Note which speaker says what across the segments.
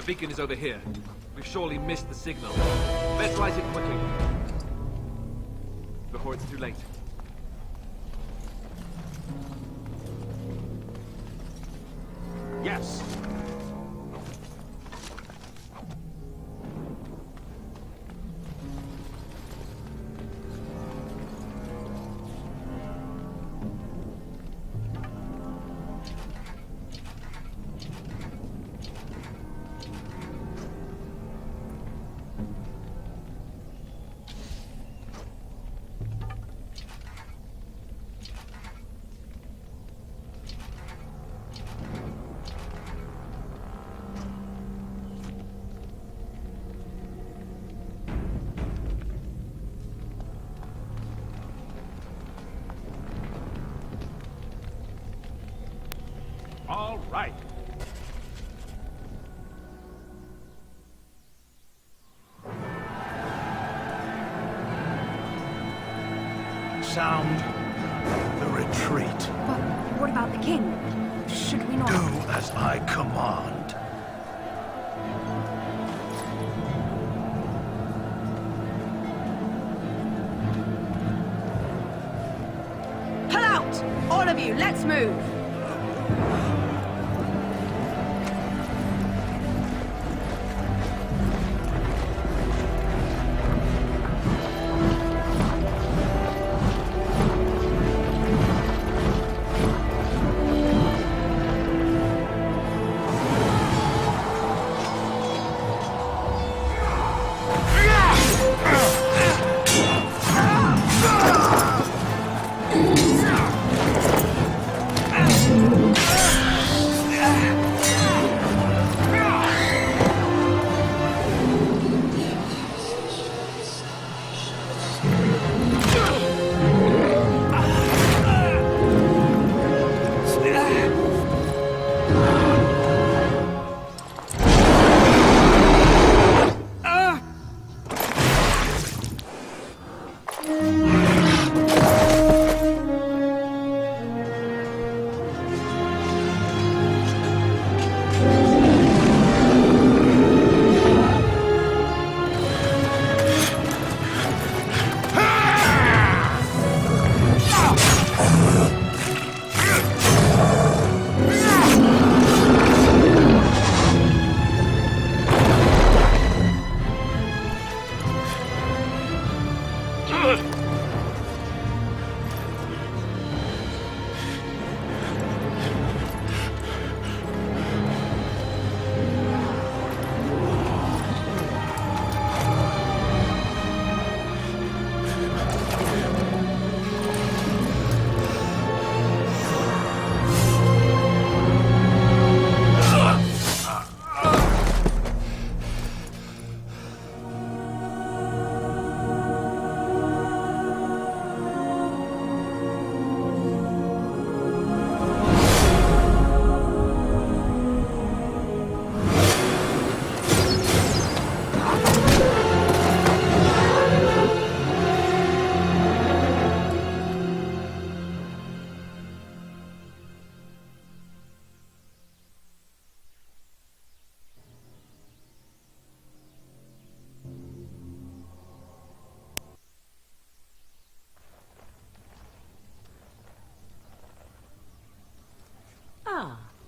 Speaker 1: The beacon is over here. We've surely missed the signal. Let's light it quickly. Before it's too late. Yes! All right.
Speaker 2: Sound the retreat.
Speaker 3: But what about the king? Should we not...
Speaker 2: Do as I command.
Speaker 3: Pull out! All of you, let's move!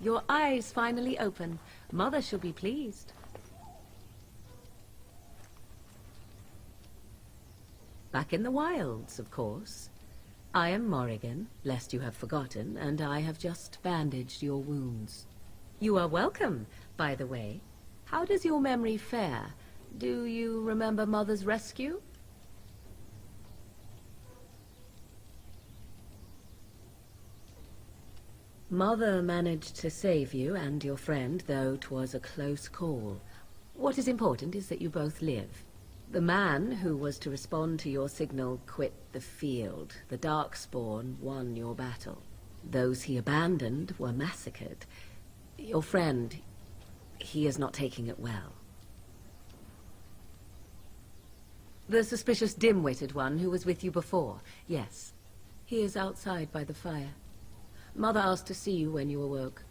Speaker 4: your eyes finally open. Mother shall be pleased. Back in the wilds, of course. I am Morrigan, lest you have forgotten, and I have just bandaged your wounds. You are welcome, by the way. How does your memory fare? Do you remember Mother's rescue? Mother managed to save you and your friend, though 'twas a close call. What is important is that you both live. The man who was to respond to your signal quit the field. The Darkspawn won your battle. Those he abandoned were massacred. Your friend, he is not taking it well. The suspicious dim-witted one who was with you before, yes. He is outside by the fire. Mother asked to see you when you awoke.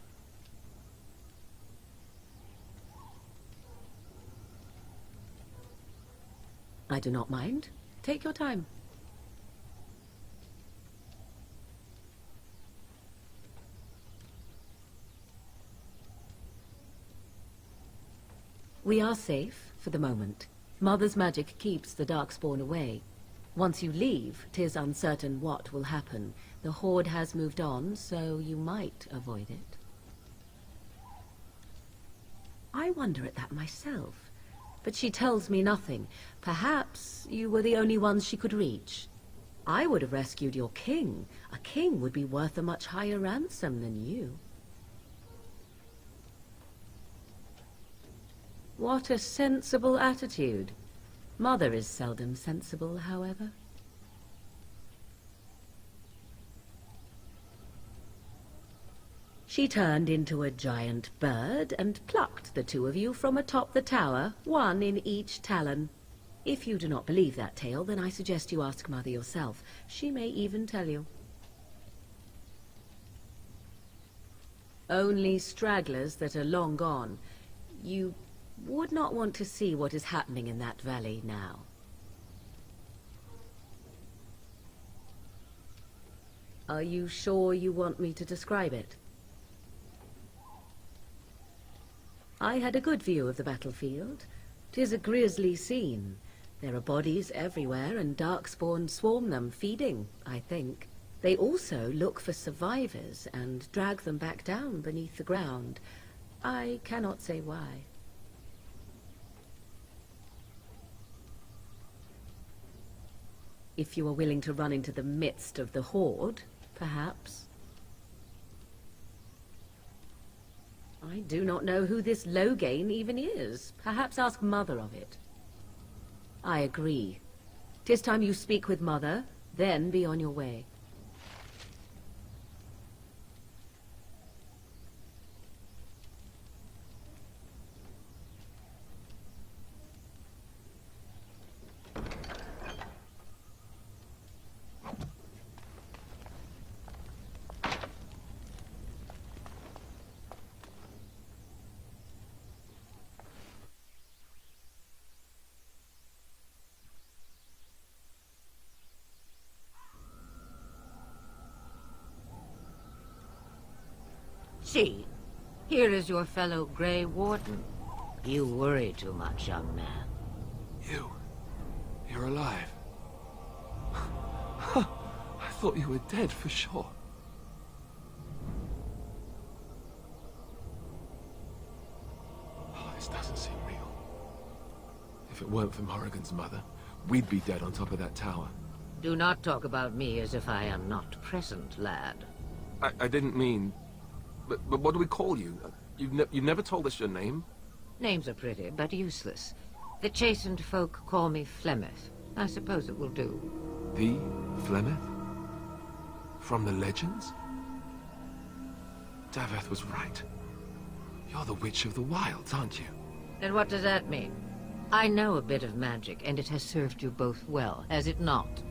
Speaker 4: I do not mind. Take your time. We are safe, for the moment. Mother's magic keeps the Darkspawn away. Once you leave, 'tis uncertain what will happen. The Horde has moved on, so you might avoid it. I wonder at that myself. But she tells me nothing. Perhaps you were the only ones she could reach. I would have rescued your king. A king would be worth a much higher ransom than you. What a sensible attitude. Mother is seldom sensible, however. She turned into a giant bird and plucked the two of you from atop the tower, one in each talon. If you do not believe that tale, then I suggest you ask Mother yourself. She may even tell you. Only stragglers that are long gone. You would not want to see what is happening in that valley now. Are you sure you want me to describe it? I had a good view of the battlefield. 'Tis a grisly scene. There are bodies everywhere, and Darkspawn swarm them, feeding, I think. They also look for survivors and drag them back down beneath the ground. I cannot say why. If you are willing to run into the midst of the Horde, perhaps. I do not know who this Loghain even is. Perhaps ask Mother of it. I agree. 'Tis time you speak with Mother, then be on your way.
Speaker 5: See, here is your fellow Grey Warden. You worry too much, young man.
Speaker 6: You're alive. I thought you were dead for sure. Oh, this doesn't seem real. If it weren't for Morrigan's mother, we'd be dead on top of that tower.
Speaker 5: Do not talk about me as if I am not present, lad.
Speaker 6: I didn't mean... But what do we call you? You've never told us your name?
Speaker 5: Names are pretty, but useless. The chastened folk call me Flemeth. I suppose it will do.
Speaker 6: The Flemeth? From the legends? Daveth was right. You're the Witch of the Wilds, aren't you?
Speaker 5: And what does that mean? I know a bit of magic, and it has served you both well, has it not?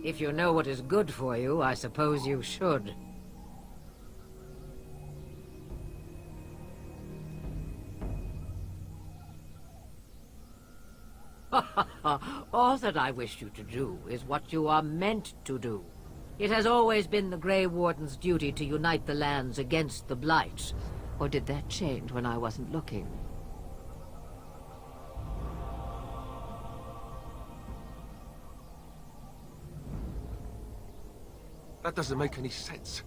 Speaker 5: If you know what is good for you, I suppose you should. All that I wish you to do is what you are meant to do. It has always been the Grey Warden's duty to unite the lands against the Blight. Or did that change when I wasn't looking?
Speaker 6: That doesn't make any sense.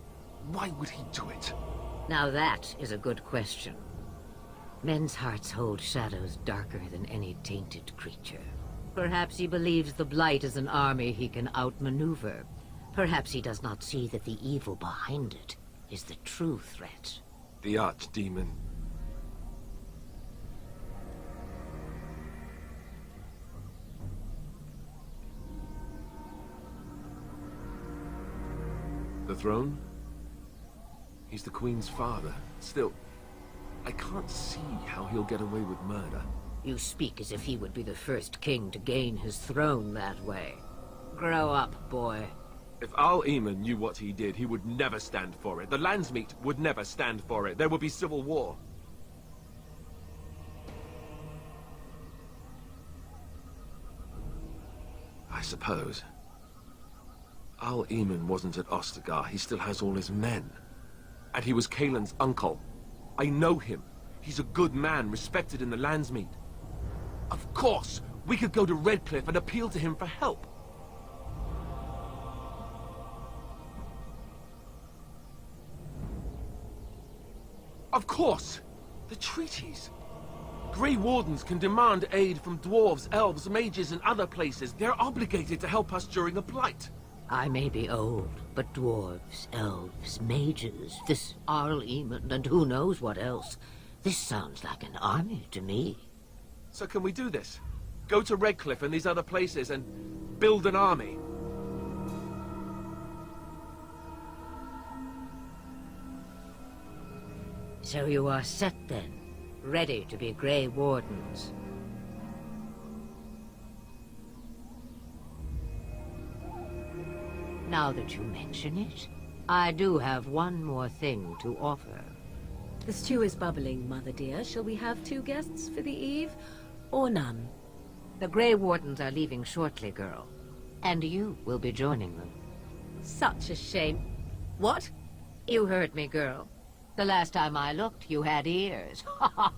Speaker 6: Why would he do it?
Speaker 5: Now that is a good question. Men's hearts hold shadows darker than any tainted creature. Perhaps he believes the Blight is an army he can outmaneuver. Perhaps he does not see that the evil behind it is the true threat.
Speaker 6: The Archdemon. The throne? He's the Queen's father. Still, I can't see how he'll get away with murder.
Speaker 5: You speak as if he would be the first king to gain his throne that way. Grow up, boy.
Speaker 6: If Al-Eman knew what he did, he would never stand for it. The Landsmeet would never stand for it. There would be civil war. I suppose. Al-Eman wasn't at Ostagar. He still has all his men. And he was Kaelin's uncle. I know him. He's a good man, respected in the Landsmeet. Of course, we could go to Redcliffe and appeal to him for help. Of course! The treaties! Grey Wardens can demand aid from dwarves, elves, mages, and other places. They're obligated to help us during a blight.
Speaker 5: I may be old, but dwarves, elves, mages, this Arl-Eamon, and who knows what else. This sounds like an army to me.
Speaker 6: So can we do this? Go to Redcliffe and these other places and build an army?
Speaker 5: So you are set then, ready to be Grey Wardens. Now that you mention it, I do have one more thing to offer.
Speaker 4: The stew is bubbling, Mother dear. Shall we have 2 guests for the eve, or none?
Speaker 5: The Grey Wardens are leaving shortly, girl. And you will be joining them.
Speaker 4: Such a shame. What?
Speaker 5: You heard me, girl. The last time I looked, you had ears. Ha ha!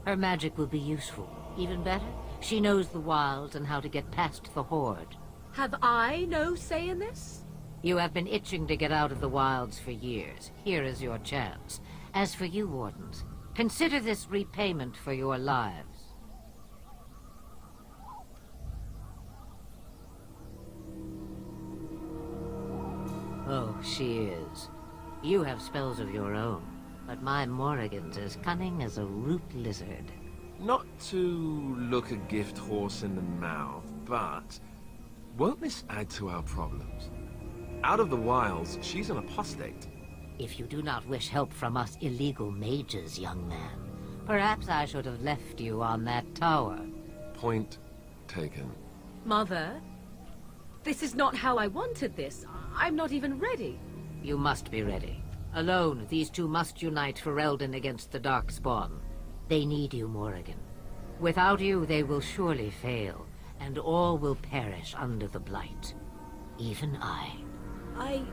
Speaker 5: Her magic will be useful. Even better, she knows the wilds and how to get past the Horde.
Speaker 4: Have I no say in this?
Speaker 5: You have been itching to get out of the wilds for years. Here is your chance. As for you, Wardens, consider this repayment for your lives. Oh, she is. You have spells of your own, but my Morrigan's as cunning as a root lizard.
Speaker 6: Not to look a gift horse in the mouth, but won't this add to our problems? Out of the wilds, she's an apostate.
Speaker 5: If you do not wish help from us illegal mages, young man, perhaps I should have left you on that tower.
Speaker 6: Point taken.
Speaker 4: Mother, this is not how I wanted this. I'm not even ready.
Speaker 5: You must be ready. Alone, these two must unite for Eldon against the Darkspawn. They need you, Morrigan. Without you, they will surely fail, and all will perish under the Blight. Even I.
Speaker 4: I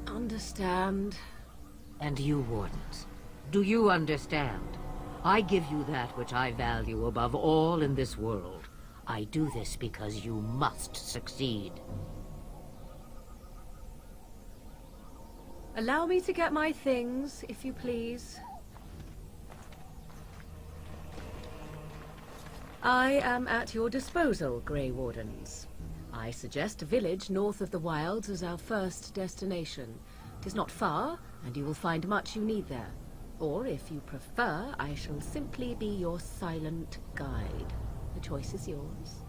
Speaker 4: understand.
Speaker 5: And you, Wardens, do you understand? I give you that which I value above all in this world. I do this because you must succeed.
Speaker 4: Allow me to get my things, if you please. I am at your disposal, Grey Wardens. I suggest a village north of the wilds as our first destination. It is not far, and you will find much you need there. Or, if you prefer, I shall simply be your silent guide. The choice is yours.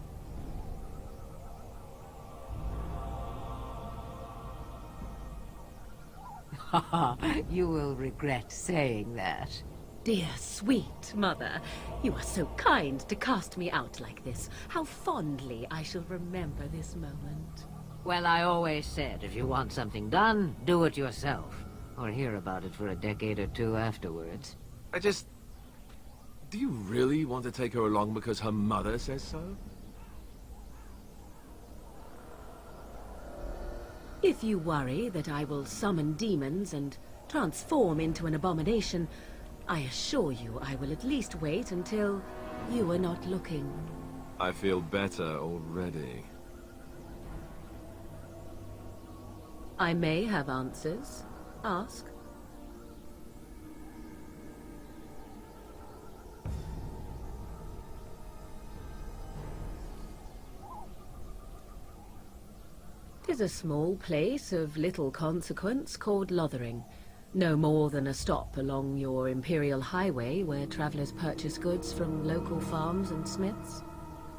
Speaker 5: You will regret saying that.
Speaker 4: Dear, sweet mother, you are so kind to cast me out like this. How fondly I shall remember this moment.
Speaker 5: Well, I always said, if you want something done, do it yourself. Or hear about it for a decade or two afterwards.
Speaker 6: Do you really want to take her along because her mother says so?
Speaker 4: If you worry that I will summon demons and transform into an abomination, I assure you I will at least wait until you are not looking.
Speaker 6: I feel better already.
Speaker 4: I may have answers. Ask. Tis a small place of little consequence called Lothering. No more than a stop along your Imperial Highway where travelers purchase goods from local farms and smiths.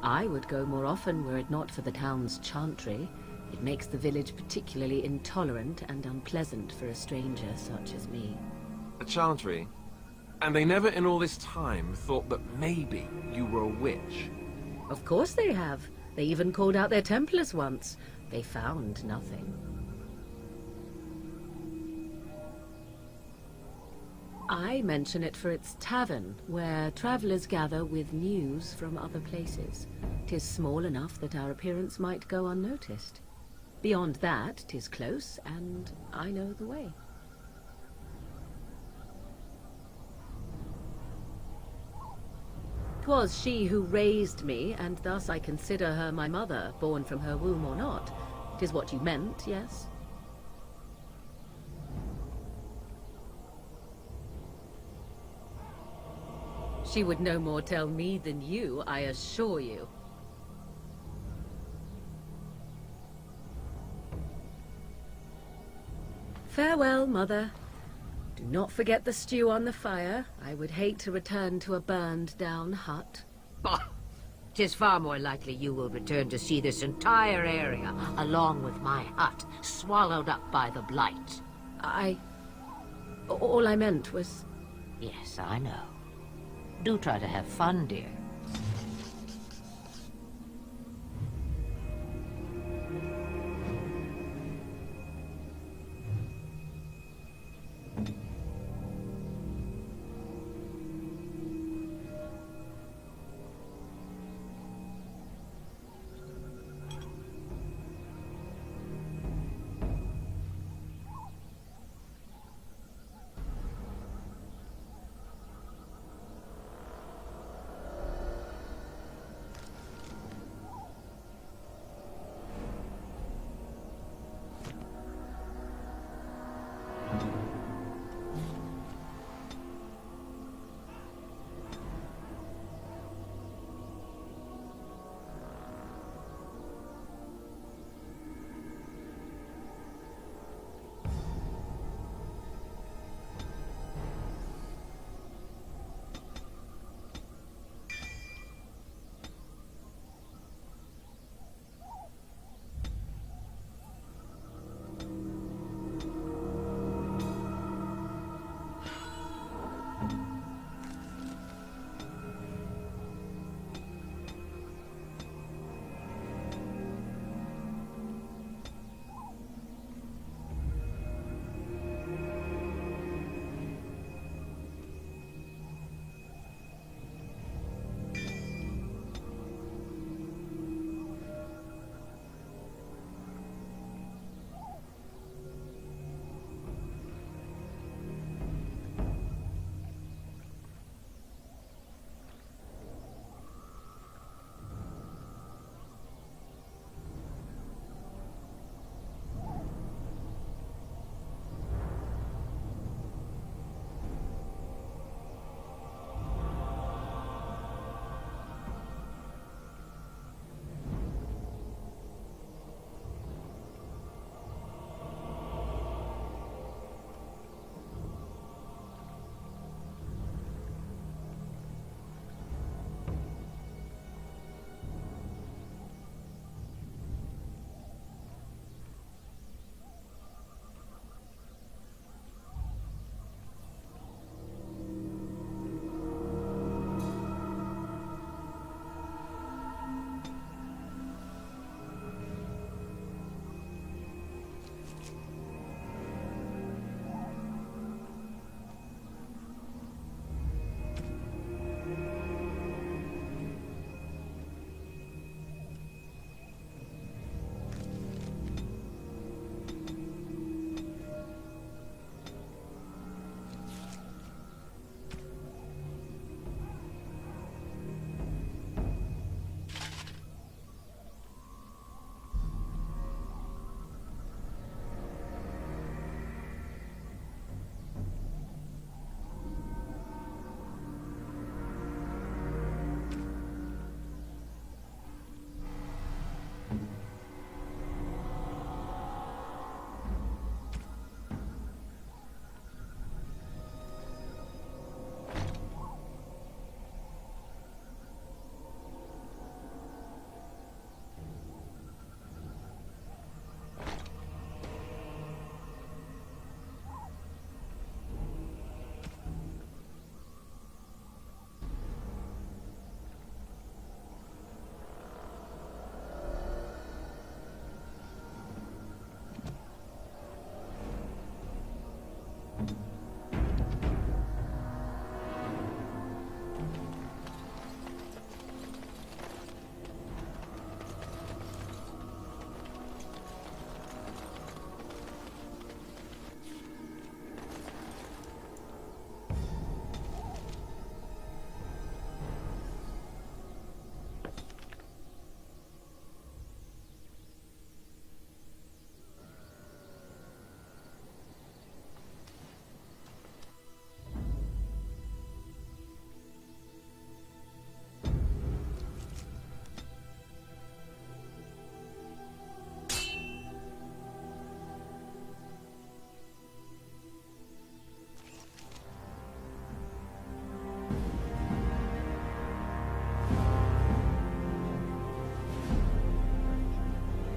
Speaker 4: I would go more often were it not for the town's chantry. It makes the village particularly intolerant and unpleasant for a stranger such as me.
Speaker 6: A chantry? And they never in all this time thought that maybe you were a witch?
Speaker 4: Of course they have. They even called out their Templars once. They found nothing. I mention it for its tavern, where travelers gather with news from other places. 'Tis small enough that our appearance might go unnoticed. Beyond that, 'tis close, and I know the way. 'Twas she who raised me, and thus I consider her my mother, born from her womb or not. 'Tis what you meant, yes? She would no more tell me than you, I assure you. Farewell, Mother. Do not forget the stew on the fire. I would hate to return to a burned-down hut.
Speaker 5: Bah! 'Tis far more likely you will return to see this entire area, along with my hut, swallowed up by the blight.
Speaker 4: All I meant was...
Speaker 5: Yes, I know. Do try to have fun, dear.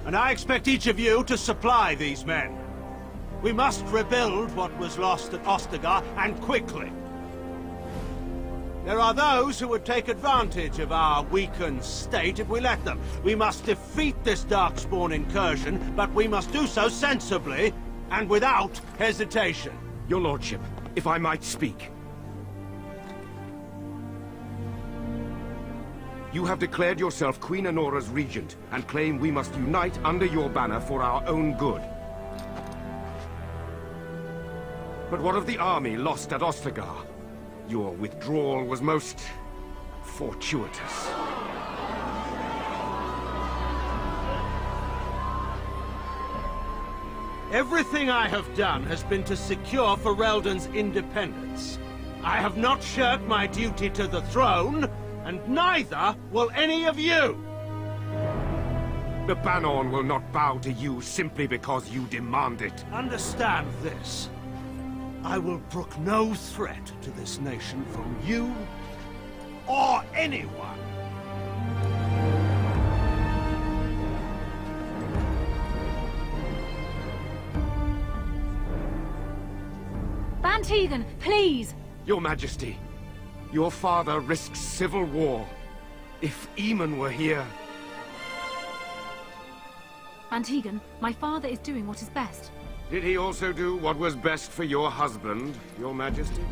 Speaker 7: And I expect each of you to supply these men. We must rebuild what was lost at Ostagar, and quickly. There are those who would take advantage of our weakened state if we let them. We must defeat this Darkspawn incursion, but we must do so sensibly and without hesitation.
Speaker 8: Your lordship, if I might speak. You have declared yourself Queen Honora's regent, and claim we must unite under your banner for our own good. But what of the army lost at Ostagar? Your withdrawal was most fortuitous.
Speaker 7: Everything I have done has been to secure Ferelden's independence. I have not shirked my duty to the throne, and neither will any of you!
Speaker 8: The Banorn will not bow to you simply because you demand it.
Speaker 7: Understand this. I will brook no threat to this nation from you or anyone.
Speaker 9: Van Tegan, please!
Speaker 8: Your Majesty, your father risks civil war. If Eamon were here...
Speaker 9: Van Tegan, my father is doing what is best.
Speaker 8: Did he also do what was best for your husband, Your Majesty?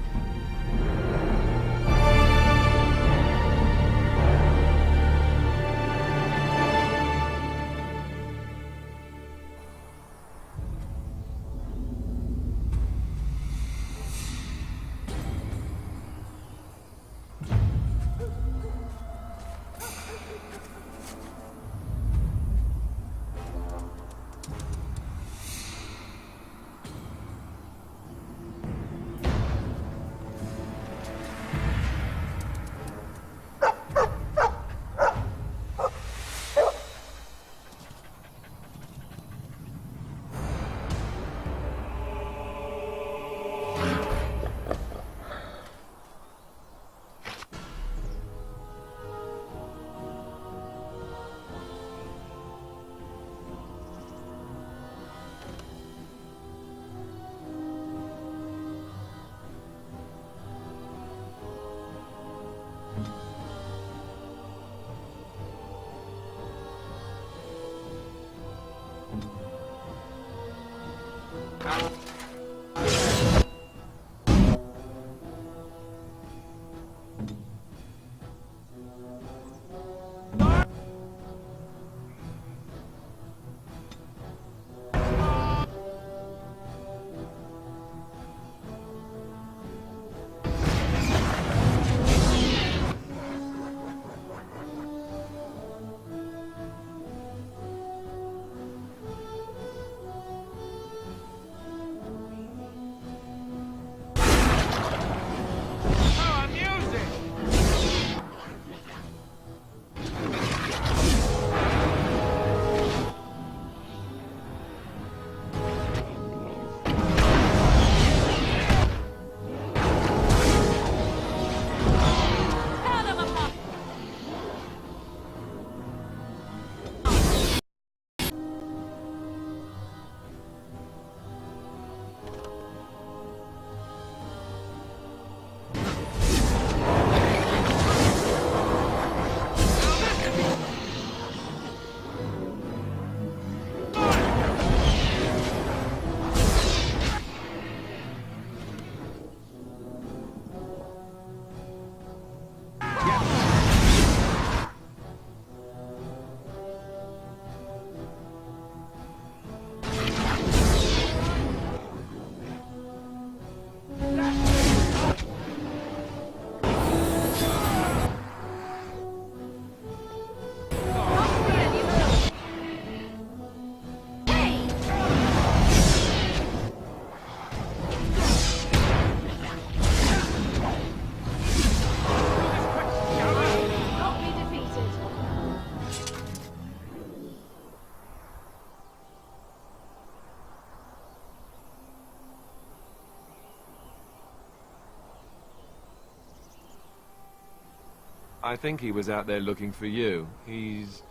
Speaker 6: I think he was out there looking for you. He's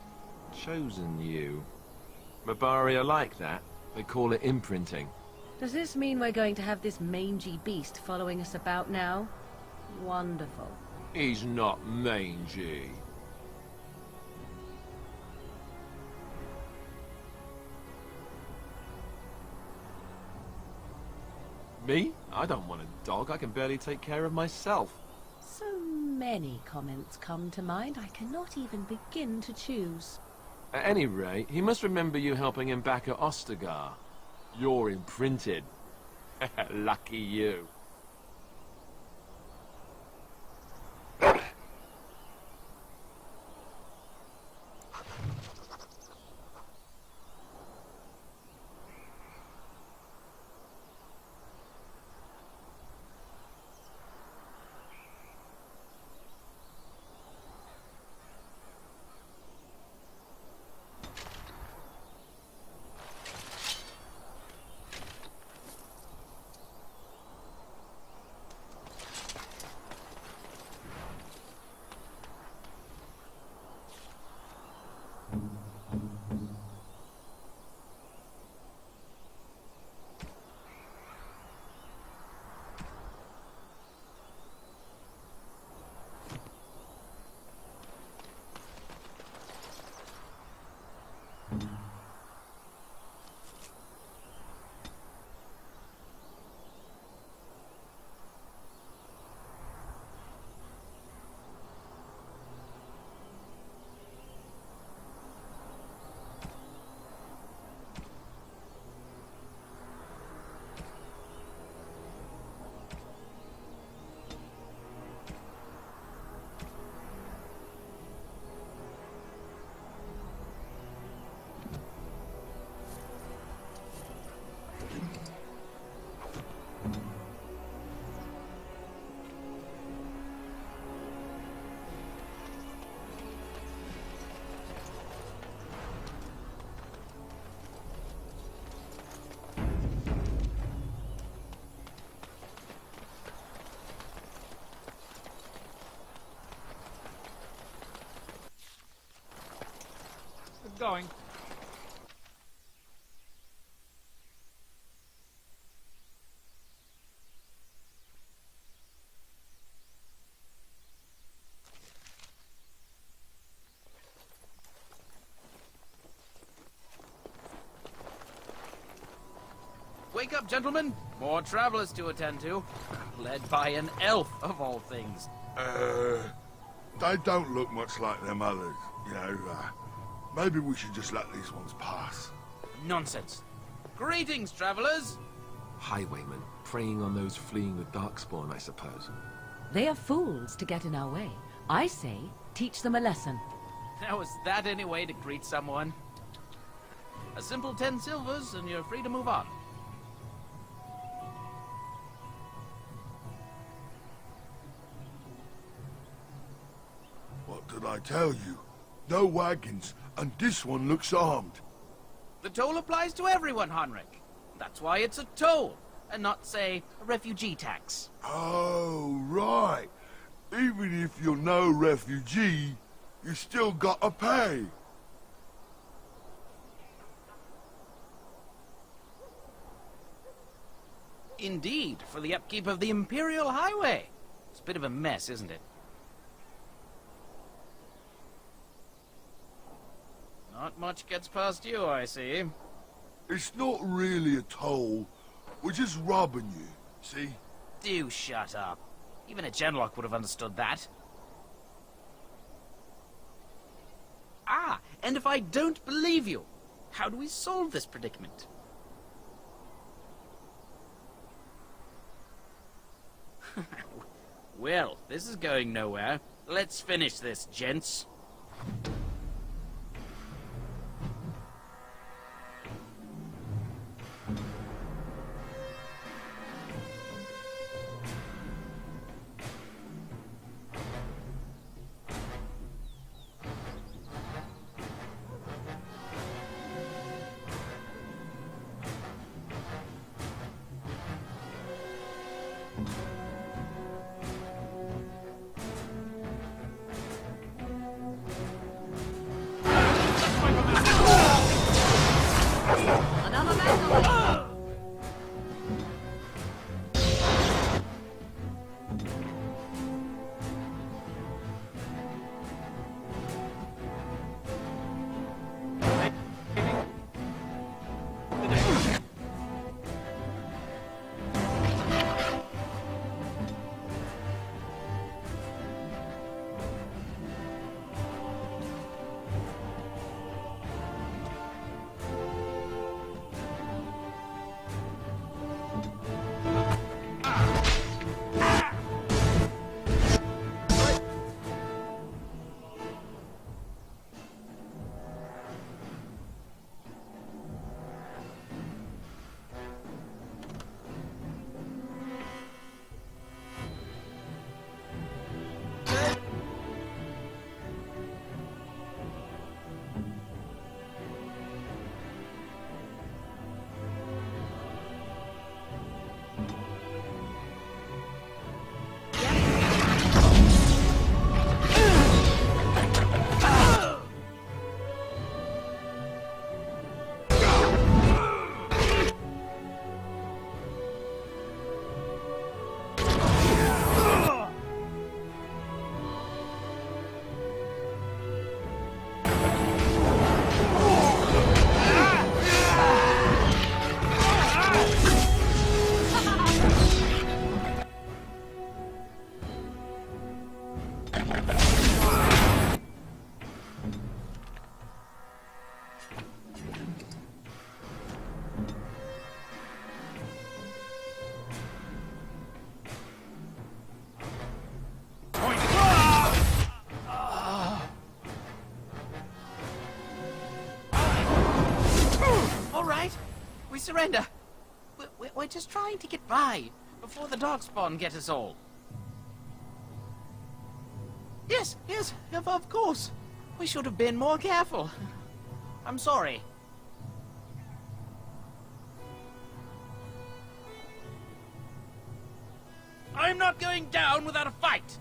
Speaker 6: chosen you. Mabari are like that. They call it imprinting.
Speaker 4: Does this mean we're going to have this mangy beast following us about now? Wonderful.
Speaker 6: He's not mangy. Me? I don't want a dog. I can barely take care of myself.
Speaker 4: So many comments come to mind, I cannot even begin to choose.
Speaker 6: At any rate, he must remember you helping him back at Ostagar. You're imprinted. Lucky you.
Speaker 1: Going.
Speaker 10: Wake up, gentlemen. More travelers to attend to. Led by an elf, of all things.
Speaker 2: They don't look much like them others, you know. Maybe we should just let these ones pass.
Speaker 10: Nonsense. Greetings, travelers.
Speaker 6: Highwaymen, preying on those fleeing the Darkspawn, I suppose.
Speaker 4: They are fools to get in our way. I say, teach them a lesson.
Speaker 10: Now, is that any way to greet someone? A simple 10 silvers, and you're free to move on.
Speaker 2: What did I tell you? No wagons, and this one looks armed.
Speaker 10: The toll applies to everyone, Heinrich. That's why it's a toll, and not, say, a refugee tax.
Speaker 2: Oh, right. Even if you're no refugee, you still gotta pay.
Speaker 10: Indeed, for the upkeep of the Imperial Highway. It's a bit of a mess, isn't it? Not much gets past you, I see.
Speaker 2: It's not really a toll. We're just robbing you, see?
Speaker 10: Do shut up. Even a Genlock would have understood that. Ah, and if I don't believe you, how do we solve this predicament? Well, this is going nowhere. Let's finish this, gents. All right, we surrender. We're just trying to get by before the darkspawn get us all. Yes, of course. We should have been more careful. I'm sorry. I'm not going down without a fight.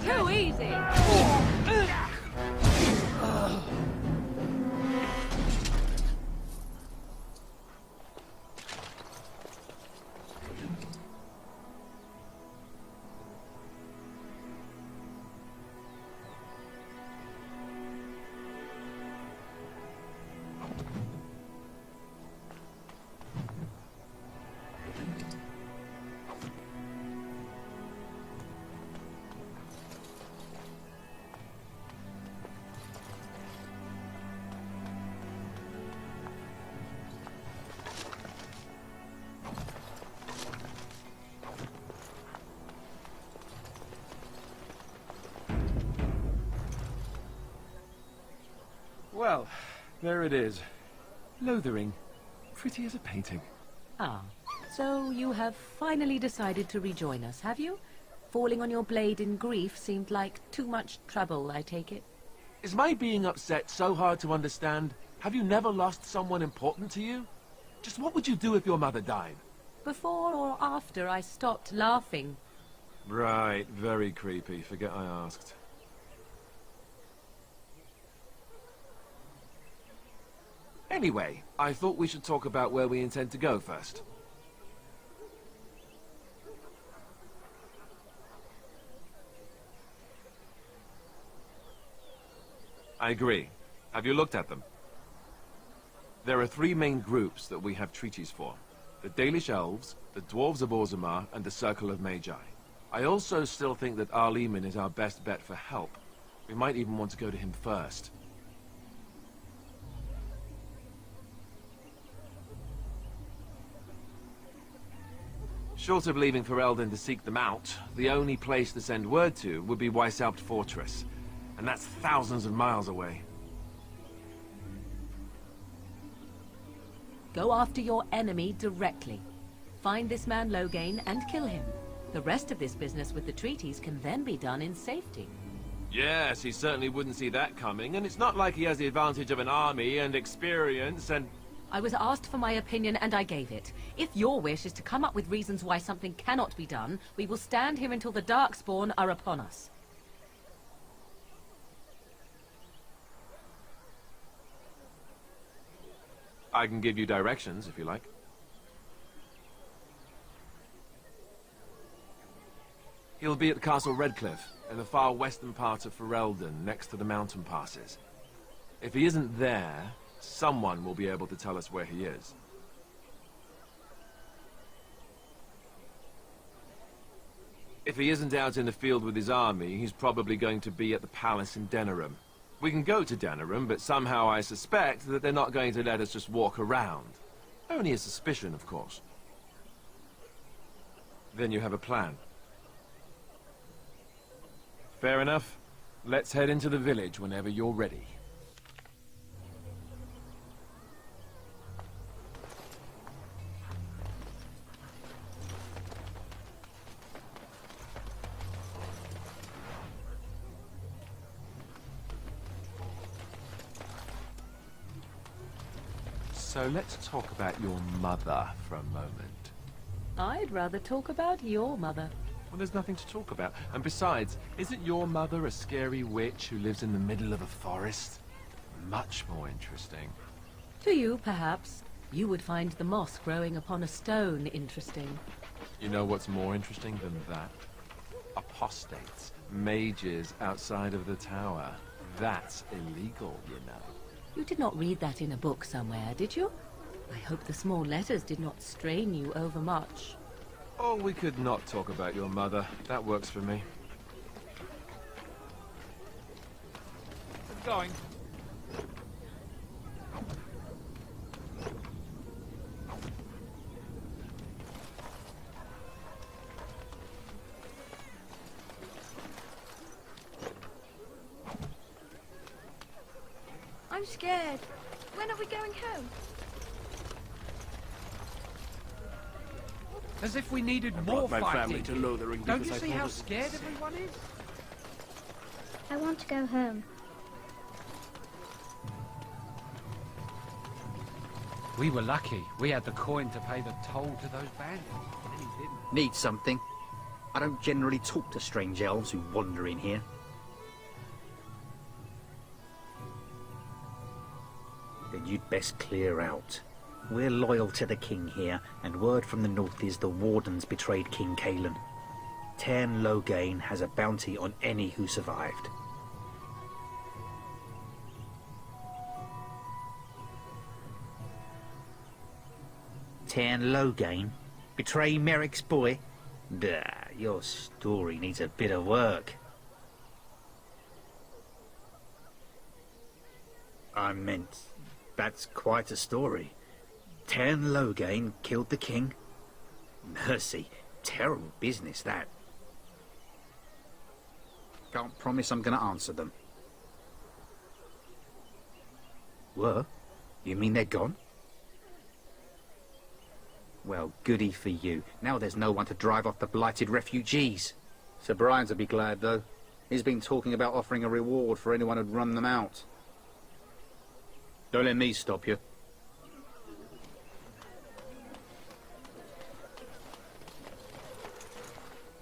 Speaker 4: Too easy!
Speaker 6: Well, there it is. Lothering. Pretty as a painting.
Speaker 4: Ah, so you have finally decided to rejoin us, have you? Falling on your blade in grief seemed like too much trouble, I take it.
Speaker 6: Is my being upset so hard to understand? Have you never lost someone important to you? Just what would you do if your mother died?
Speaker 4: Before or after I stopped laughing?
Speaker 6: Right, very creepy. Forget I asked. Anyway, I thought we should talk about where we intend to go first. I agree. Have you looked at them? There are three main groups that we have treaties for. The Dalish Elves, the Dwarves of Orzammar, and the Circle of Magi. I also still think that Arleman is our best bet for help. We might even want to go to him first. Short of leaving for Eldon to seek them out, the only place to send word to would be Weishaupt Fortress. And that's thousands of miles away.
Speaker 4: Go after your enemy directly. Find this man Loghain and kill him. The rest of this business with the treaties can then be done in safety.
Speaker 6: Yes, he certainly wouldn't see that coming, and it's not like he has the advantage of an army and experience and...
Speaker 4: I was asked for my opinion and I gave it. If your wish is to come up with reasons why something cannot be done, we will stand here until the Darkspawn are upon us.
Speaker 6: I can give you directions, if you like. He'll be at Castle Redcliffe, in the far western part of Ferelden, next to the mountain passes. If he isn't there, someone will be able to tell us where he is. If he isn't out in the field with his army, he's probably going to be at the palace in Denerim. We can go to Denerim, but somehow I suspect that they're not going to let us just walk around. Only a suspicion, of course. Then you have a plan. Fair enough. Let's head into the village whenever you're ready. So let's talk about your mother for a moment.
Speaker 4: I'd rather talk about your mother.
Speaker 6: Well, there's nothing to talk about. And besides, isn't your mother a scary witch who lives in the middle of a forest? Much more interesting.
Speaker 4: To you, perhaps. You would find the moss growing upon a stone interesting.
Speaker 6: You know what's more interesting than that? Apostates, mages outside of the tower. That's illegal, you know.
Speaker 4: You did not read that in a book somewhere, did you? I hope the small letters did not strain you overmuch.
Speaker 6: Oh, we could not talk about your mother. That works for me.
Speaker 1: Keep going.
Speaker 11: I'm scared. When are we going home?
Speaker 1: As if we needed more
Speaker 7: my
Speaker 1: fighting.
Speaker 7: family to Lothering
Speaker 1: Don't
Speaker 7: because
Speaker 1: you
Speaker 7: I
Speaker 1: see
Speaker 7: thought
Speaker 1: how
Speaker 7: it was
Speaker 1: scared
Speaker 7: safe.
Speaker 1: everyone is?
Speaker 11: I want to go home.
Speaker 1: We were lucky. We had the coin to pay the toll to those bandits. And he didn't.
Speaker 12: Need something? I don't generally talk to strange elves who wander in here. Then you'd best clear out. We're loyal to the king here, and word from the north is the wardens betrayed King Kalen. Tairn Loghain has a bounty on any who survived. Tairn Loghain? Betray Merrick's boy? Bah, your story needs a bit of work. I meant, that's quite a story. Tairn Loghain killed the king? Mercy, terrible business, that. Can't promise I'm gonna answer them. Were? You mean they're gone? Well, goody for you. Now there's no one to drive off the blighted refugees. Sir Brian's will be glad, though. He's been talking about offering a reward for anyone who'd run them out. Don't let me stop you.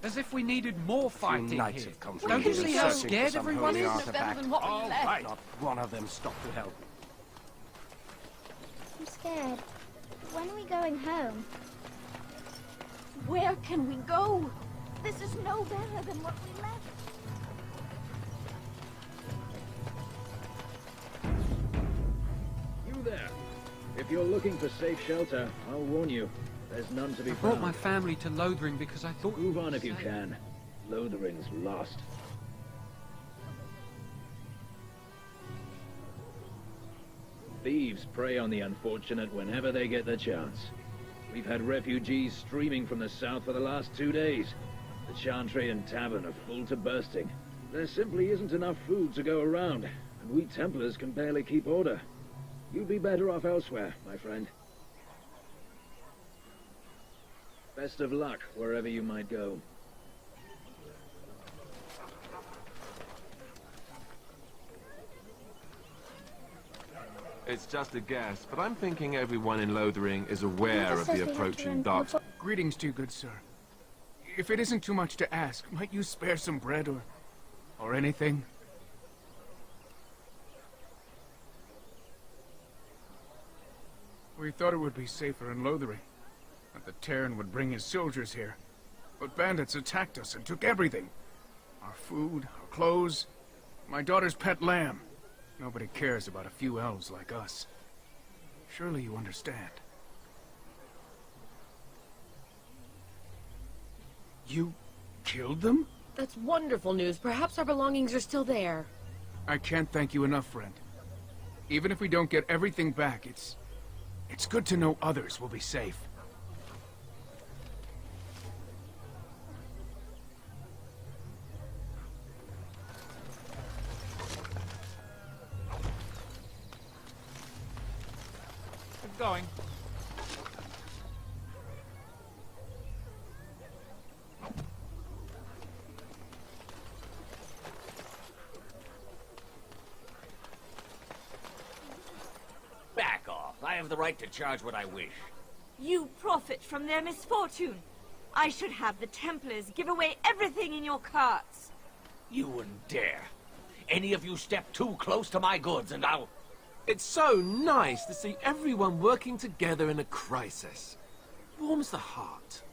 Speaker 1: As if we needed more fighting
Speaker 7: knights
Speaker 1: here.
Speaker 7: have come
Speaker 1: Don't you
Speaker 7: through
Speaker 1: see
Speaker 7: here
Speaker 1: how
Speaker 7: searching
Speaker 1: scared
Speaker 7: for some
Speaker 1: everyone
Speaker 7: holy
Speaker 1: is?
Speaker 7: artifact.
Speaker 1: All right.
Speaker 7: Not one of them stopped to help.
Speaker 11: I'm scared. When are we going home?
Speaker 9: Where can we go? This is no better than what we left.
Speaker 13: You there. If you're looking for safe shelter, I'll warn you. There's none to be
Speaker 1: I
Speaker 13: found.
Speaker 1: brought my family to Lothering because I thought...
Speaker 13: Move on if you can. Lothering's lost. Thieves prey on the unfortunate whenever they get the chance. We've had refugees streaming from the south for the last 2 days. The Chantry and Tavern are full to bursting. There simply isn't enough food to go around, and we Templars can barely keep order. You'd be better off elsewhere, my friend. Best of luck wherever you might go.
Speaker 6: It's just a guess, but I'm thinking everyone in Lothering is aware of the approaching dark...
Speaker 14: Greetings to you, good sir. If it isn't too much to ask, might you spare some bread or anything? We thought it would be safer in Lothering, that the Terran would bring his soldiers here. But bandits attacked us and took everything. Our food, our clothes, my daughter's pet lamb. Nobody cares about a few elves like us. Surely you understand. You killed them?
Speaker 15: That's wonderful news. Perhaps our belongings are still there.
Speaker 14: I can't thank you enough, friend. Even if we don't get everything back, it's good to know others will be safe.
Speaker 1: Keep going.
Speaker 16: Back off. I have the right to charge what I wish.
Speaker 17: You profit from their misfortune. I should have the Templars give away everything in your carts.
Speaker 16: You wouldn't dare. Any of you step too close to my goods and I'll...
Speaker 6: It's so nice to see everyone working together in a crisis. Warms the heart.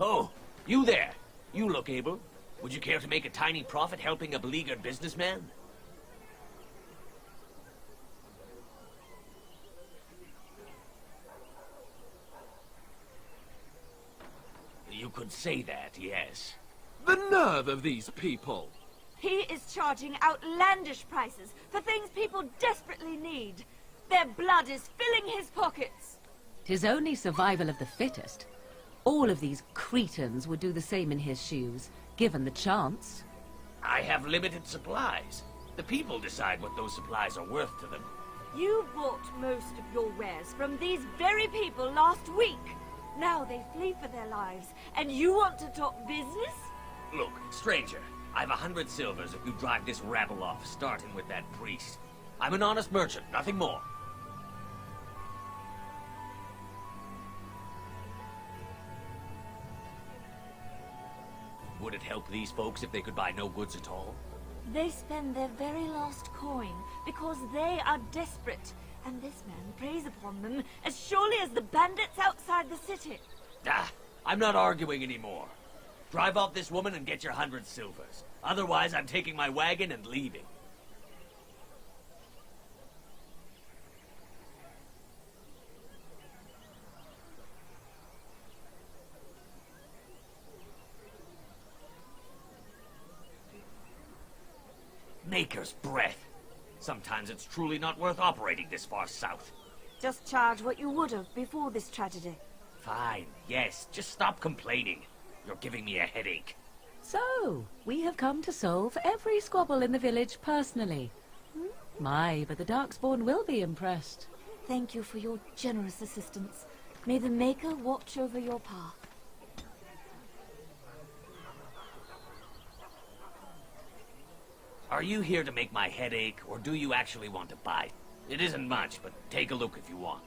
Speaker 16: Oh, you there. You look able. Would you care to make a tiny profit helping a beleaguered businessman? You could say that, yes.
Speaker 6: The nerve of these people!
Speaker 17: He is charging outlandish prices for things people desperately need. Their blood is filling his pockets.
Speaker 4: 'Tis only survival of the fittest. All of these cretins would do the same in his shoes, given the chance.
Speaker 16: I have limited supplies. The people decide what those supplies are worth to them.
Speaker 17: You bought most of your wares from these very people last week. Now they flee for their lives, and you want to talk business?
Speaker 16: Look, stranger, I've 100 silvers if you drive this rabble off, starting with that priest. I'm an honest merchant, nothing more. Would it help these folks if they could buy no goods at all?
Speaker 17: They spend their very last coin because they are desperate, and this man preys upon them as surely as the bandits outside the city.
Speaker 16: Ah, I'm not arguing anymore. Drive off this woman and get your 100 silvers. Otherwise, I'm taking my wagon and leaving. Maker's breath. Sometimes it's truly not worth operating this far south.
Speaker 17: Just charge what you would have before this tragedy.
Speaker 16: Fine, yes. Just stop complaining. You're giving me a headache.
Speaker 4: So, we have come to solve every squabble in the village personally. My, but the Darkspawn will be impressed.
Speaker 17: Thank you for your generous assistance. May the Maker watch over your path.
Speaker 16: Are you here to make my head ache, or do you actually want to buy? It isn't much, but take a look if you want.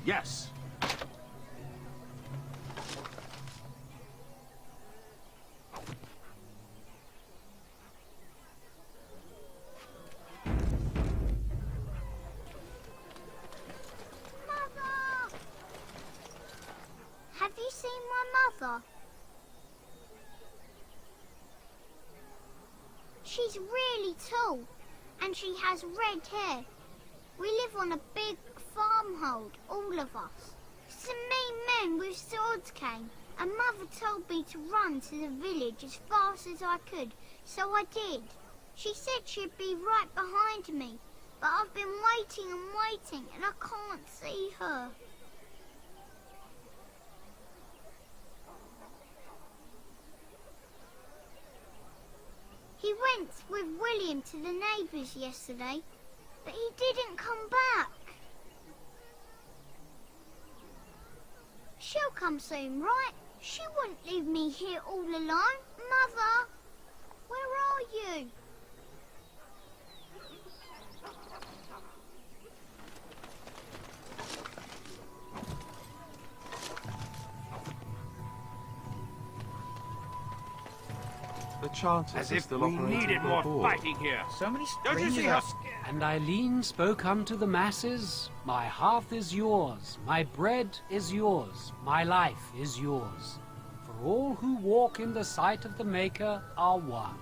Speaker 7: Yes.
Speaker 11: Have you seen my mother? She's really tall, and she has red hair. We live on a big farmhold, all of us. Some mean men with swords came, and Mother told me to run to the village as fast as I could, so I did. She said she'd be right behind me, but I've been waiting and waiting, and I can't see her. He went with William to the neighbours yesterday, but he didn't come back. She'll come soon, right? She wouldn't leave me here all alone. Mother, where are you?
Speaker 6: The Chanters
Speaker 8: As
Speaker 6: are
Speaker 8: if
Speaker 6: still
Speaker 8: we
Speaker 6: operating
Speaker 8: needed
Speaker 6: their
Speaker 8: more
Speaker 6: board.
Speaker 8: fighting here.
Speaker 7: So many
Speaker 8: Don't you
Speaker 7: strangers
Speaker 8: see how
Speaker 7: out.
Speaker 8: scared?
Speaker 1: And Eileen spoke unto the masses, My hearth is yours, my bread is yours, my life is yours. For all who walk in the sight of the Maker are one.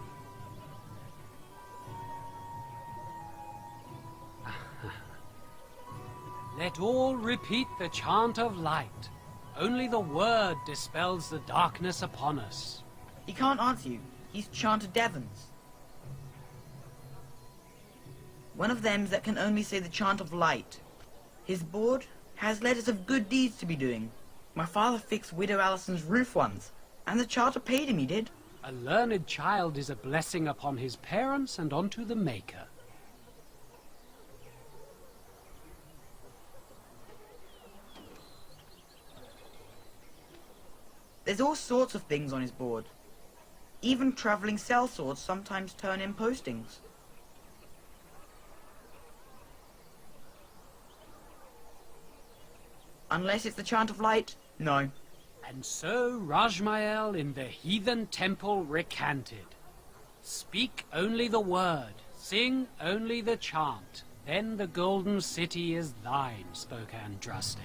Speaker 1: Let all repeat the chant of light. Only the word dispels the darkness upon us.
Speaker 18: He can't answer you. He's chanted Devons. One of them's that can only say the chant of light. His board has letters of good deeds to be doing. My father fixed Widow Allison's roof once, and the charter paid him, he did.
Speaker 1: A learned child is a blessing upon his parents and unto the Maker.
Speaker 18: There's all sorts of things on his board. Even travelling sellswords sometimes turn in postings. Unless it's the chant of light, no.
Speaker 1: And so Rajmael in the heathen temple recanted. Speak only the word, sing only the chant, then the golden city is thine, spoke Andraste.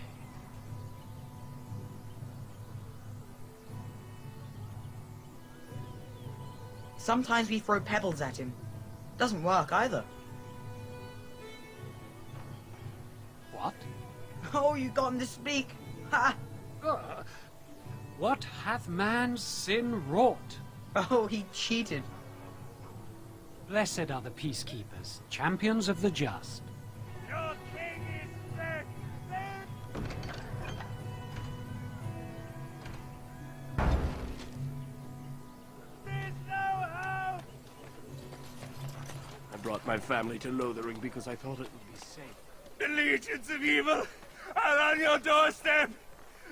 Speaker 18: Sometimes we throw pebbles at him. Doesn't work either.
Speaker 1: What?
Speaker 18: Oh, you got him to speak. Ha!
Speaker 1: What hath man's sin wrought?
Speaker 18: Oh, he cheated.
Speaker 1: Blessed are the peacekeepers, champions of the just.
Speaker 8: Your king is dead. There's no hope. I brought my family to Lothering because I thought it would be safe. The legions of evil are on your doorstep.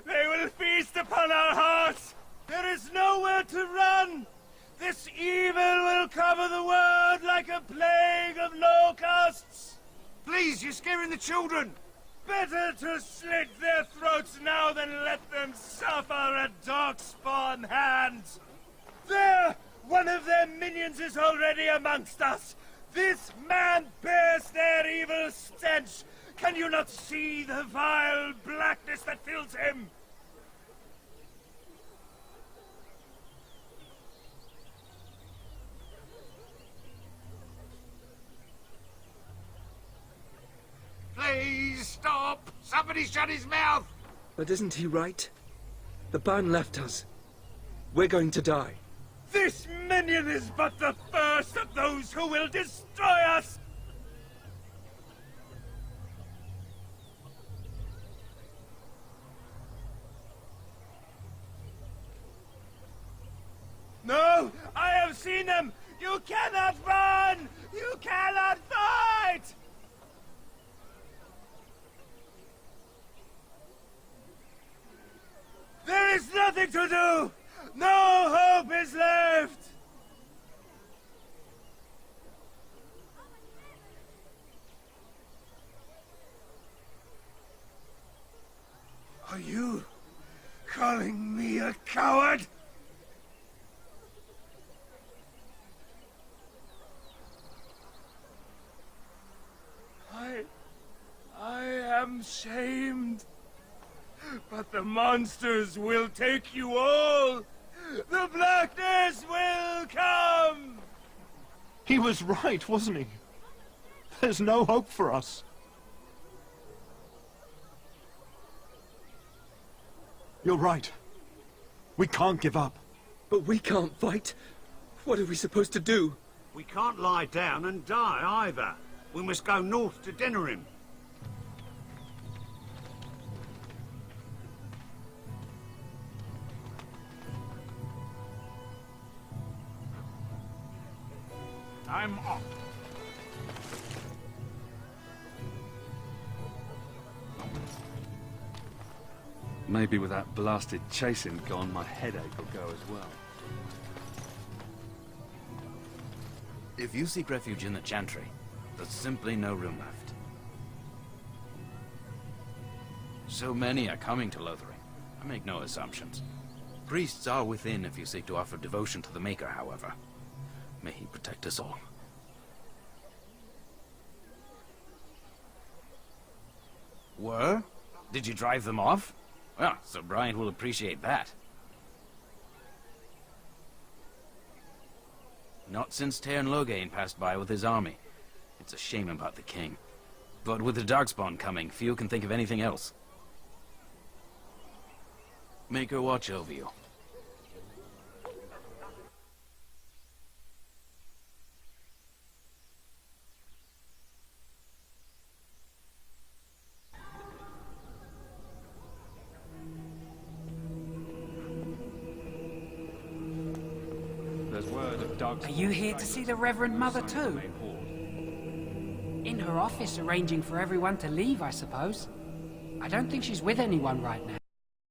Speaker 8: They will feast upon our hearts. There is nowhere to run. This evil will cover the world like a plague of locusts. Please, you're scaring the children. Better to slit their throats now than let them suffer at darkspawn hands. There! One of their minions is already amongst us. This man bears their evil stench. Can you not see the vile blackness that fills him? Please stop! Somebody shut his mouth!
Speaker 19: But isn't he right? The ban left us. We're going to die.
Speaker 8: This minion is but the first of those who will destroy us! No! I have seen them! You cannot run! You cannot fight! There is nothing to do! No hope is left! Are you calling me a coward? I am shamed. But the monsters will take you all! The blackness will come!
Speaker 6: He was right, wasn't he?
Speaker 7: There's no hope for us. You're right. We can't give up.
Speaker 19: But we can't fight. What are we supposed to do?
Speaker 7: We can't lie down and die either. We must go north to Denerim.
Speaker 8: I'm off.
Speaker 20: Maybe with that blasted chasing gone, my headache will go as well.
Speaker 10: If you seek refuge in the Chantry, there's simply no room left. So many are coming to Lothering. I make no assumptions. Priests are within if you seek to offer devotion to the Maker, however. May he protect us all. Were? Did you drive them off? Well, Sir Brian will appreciate that. Not since Tairn Loghain passed by with his army. It's a shame about the king. But with the Darkspawn coming, few can think of anything else. Make her watch over you.
Speaker 20: There's word of dogs.
Speaker 1: Are you here to see the Reverend Mother too? In her office arranging for everyone to leave, I suppose. I don't think she's with anyone right now.